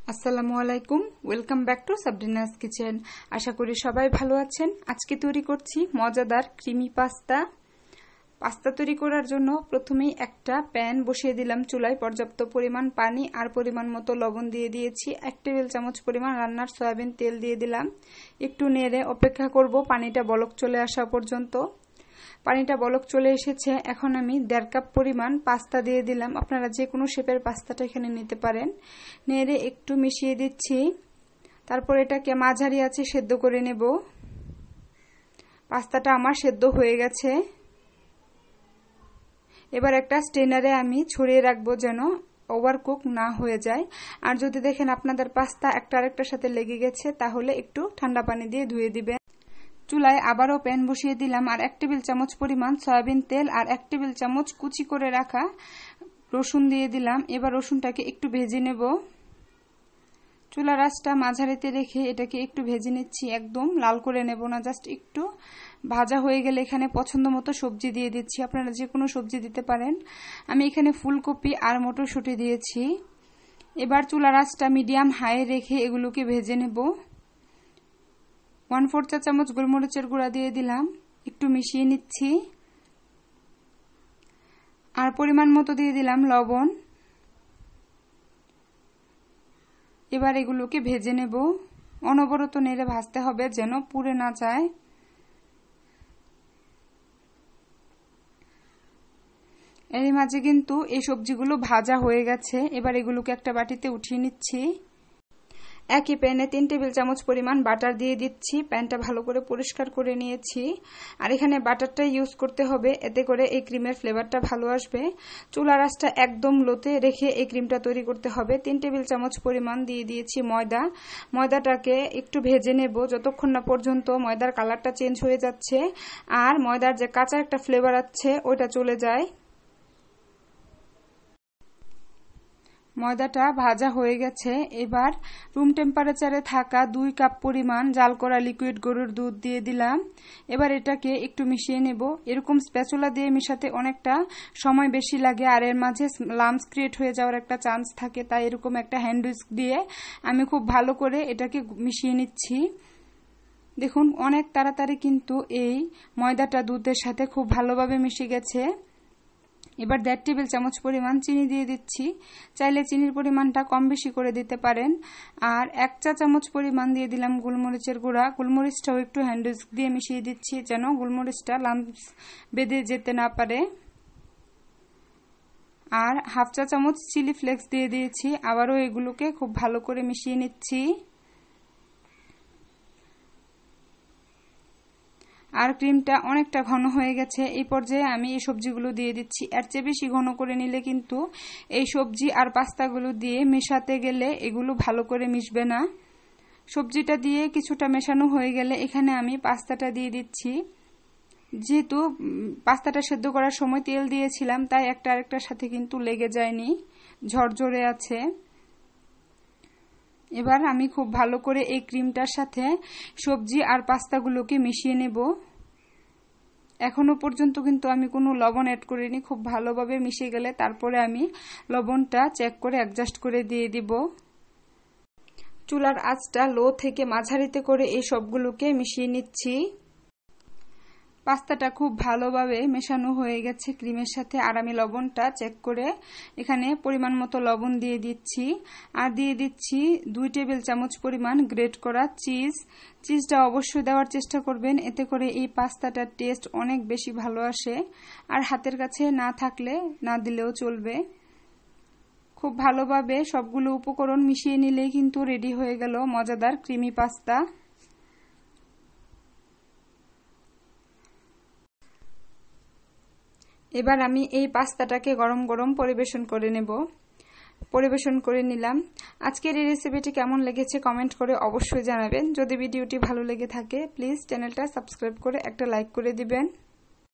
আসসালামু আলাইকুম, welcome back to Sabrina's kitchen. আশা করি সবাই ভালো আছেন। আজকে তৈরি করছি মজাদার ক্রিমি পাস্তা। পাস্তা তৈরি করার জন্য প্রথমেই একটা প্যান বসিয়ে দিলাম চুলায়। পর্যাপ্ত পরিমাণ পানি আর পরিমাণ মতো লবণ দিয়ে দিয়েছি। 1 টেবিল চামচ পরিমাণ রান্নার সয়াবিন তেল দিয়ে দিলাম। একটু নেড়ে অপেক্ষা করব পানিটা বলক চলে আসা পর্যন্ত। পানিটা বলক চলে এসেছে, এখন আমি 1.5 কাপ পরিমাণ পাস্তা দিয়ে দিলাম। আপনারা যে কোনো শেপের পাস্তাটা এখানে নিতে পারেন। নেড়ে একটু মিশিয়ে দিচ্ছি। তারপর এটাকে মাঝারি আঁচে সেদ্ধ করে নেব। পাস্তাটা আমার সেদ্ধ হয়ে গেছে। এবার একটা স্ট্রেনারে আমি ছড়িয়ে রাখবো যেন ওভারকুক না হয়ে যায়। আর যদি দেখেন আপনাদের পাস্তা একটা আরেকটার সাথে লেগে গেছে, তাহলে একটু ঠান্ডা পানি দিয়ে ধুয়ে দিবেন। চুলায় আবারও প্যান বসিয়ে দিলাম আর 1 টেবিল চামচ পরিমাণ সয়াবিন তেল আর 1 টেবিল চামচ কুচি করে রাখা রসুন দিয়ে দিলাম। এবার রসুনটাকে একটু ভেজে নেব। চুলার আঁচটা মাঝারিতে রেখে এটাকে একটু ভেজে নিচ্ছি, একদম লাল করে নেব না, জাস্ট একটু ভাজা হয়ে গেলে এখানে পছন্দ মতো সবজি দিয়ে দিচ্ছি। আপনারা যে কোনো সবজি দিতে পারেন। আমি এখানে ফুলকপি আর মটরশুঁটি দিয়েছি। এবার চুলার আঁচটা মিডিয়াম হাই রেখে এগুলোকে ভেজে নেব। 1/4 চা চামচ গোলমরিচের গুঁড়া দিয়ে দিলাম, একটু মিশিয়ে নিচ্ছি। আর পরিমাণ মতো দিয়ে দিলাম লবণ। এবার এগুলোকে ভেজে নেব। অনবরত নেড়ে ভাজতে হবে যেন পুড়ে না যায়। এর মাঝে কিন্তু এই সবজিগুলো ভাজা হয়ে গেছে। এবার এগুলোকে একটা বাটিতে উঠিয়ে নিচ্ছি। একই প্যানে 3 টেবিল চামচ পরিমাণ বাটার দিয়ে দিচ্ছি। প্যানটা ভালো করে পরিষ্কার করে নিয়েছি। আর এখানে বাটারটা ইউজ করতে হবে, এতে করে এই ক্রিমের ফ্লেভারটা ভালো আসবে। চুলার আঁচটা একদম লোতে রেখে এই ক্রিমটা তৈরি করতে হবে। 3 টেবিল চামচ পরিমাণ দিয়ে দিয়েছি ময়দা। ময়দাটাকে একটু ভেজে নেব যতক্ষণ না পর্যন্ত ময়দার কালারটা চেঞ্জ হয়ে যাচ্ছে আর ময়দার যে কাঁচা একটা ফ্লেভার আছে ওইটা চলে যায়। ময়দাটা ভাজা হয়ে গেছে। এবার রুম টেম্পারেচারে থাকা 2 কাপ পরিমাণ জাল করা লিকুইড গরুর দুধ দিয়ে দিলাম। এবার এটাকে একটু মিশিয়ে নেব। এরকম স্প্যাচুলা দিয়ে মেশাতে অনেকটা সময় বেশি লাগে আর এর মাঝে লাম্পস ক্রিয়েট হয়ে যাওয়ার একটা চান্স থাকে, তাই এরকম একটা হ্যান্ড উইস্ক দিয়ে আমি খুব ভালো করে এটাকে মিশিয়ে নিচ্ছি। দেখুন অনেক তাড়াতাড়ি কিন্তু এই ময়দাটা দুধের সাথে খুব ভালোভাবে মিশে গেছে। এবার 1.5 টেবিল চামচ পরিমাণ চিনি দিয়ে দিচ্ছি। চাইলে চিনির পরিমাণটা কম বেশি করে দিতে পারেন। আর 1 চা চামচ পরিমাণ দিয়ে দিলাম গোলমরিচের গুঁড়া। গোলমরিচটাও একটু হ্যান্ড উইস্ক দিয়ে মিশিয়ে দিচ্ছি যেন গোলমরিচটা লাম্পস বেঁধে যেতে না পারে। আর 1/2 চা চামচ চিলি ফ্লেক্স দিয়ে দিয়েছি। আবারও এগুলোকে খুব ভালো করে মিশিয়ে নিচ্ছি। আর ক্রিমটা অনেকটা ঘন হয়ে গেছে। এই পর্যায়ে আমি এই সবজিগুলো দিয়ে দিচ্ছি। এর চেয়ে বেশি ঘন করে নিলে কিন্তু এই সবজি আর পাস্তাগুলো দিয়ে মেশাতে গেলে এগুলো ভালো করে মিশবে না। সবজিটা দিয়ে কিছুটা মেশানো হয়ে গেলে এখানে আমি পাস্তাটা দিয়ে দিচ্ছি। যেহেতু পাস্তাটা সেদ্ধ করার সময় তেল দিয়েছিলাম, তাই একটা আরেকটার সাথে কিন্তু লেগে যায়নি, ঝরঝরে আছে। এবার আমি খুব ভালো করে এই ক্রিমটার সাথে সবজি আর পাস্তাগুলোকে মিশিয়ে নেব। এখনো পর্যন্ত কিন্তু আমি কোনো লবণ অ্যাড করিনি। খুব ভালোভাবে মিশে গেলে তারপরে আমি লবণটা চেক করে অ্যাডজাস্ট করে দিয়ে দিব। চুলার আঁচটা লো থেকে মাঝারিতে করে এই সবগুলোকে মিশিয়ে নিচ্ছি। পাস্তাটা খুব ভালোভাবে মেশানো হয়ে গেছে ক্রিমের সাথে। আর আমি লবণটা চেক করে এখানে পরিমাণ মতো লবণ দিয়ে দিচ্ছি। আর দিয়ে দিচ্ছি 2 টেবিল চামচ পরিমাণ গ্রেট করা চিজ। চিজটা অবশ্যই দেওয়ার চেষ্টা করবেন, এতে করে এই পাস্তাটার টেস্ট অনেক বেশি ভালো আসে। আর হাতের কাছে না থাকলে না দিলেও চলবে। খুব ভালোভাবে সবগুলো উপকরণ মিশিয়ে নিলেই কিন্তু রেডি হয়ে গেল মজাদার ক্রিমি পাস্তা। এবার আমি এই পাস্তাটাকে গরম গরম পরিবেশন করে নেব। পরিবেশন করে নিলাম। আজকের এই রেসিপিটি কেমন লেগেছে কমেন্ট করে অবশ্যই জানাবেন। যদি ভিডিওটি ভালো লেগে থাকে প্লিজ চ্যানেলটা সাবস্ক্রাইব করে একটা লাইক করে দিবেন।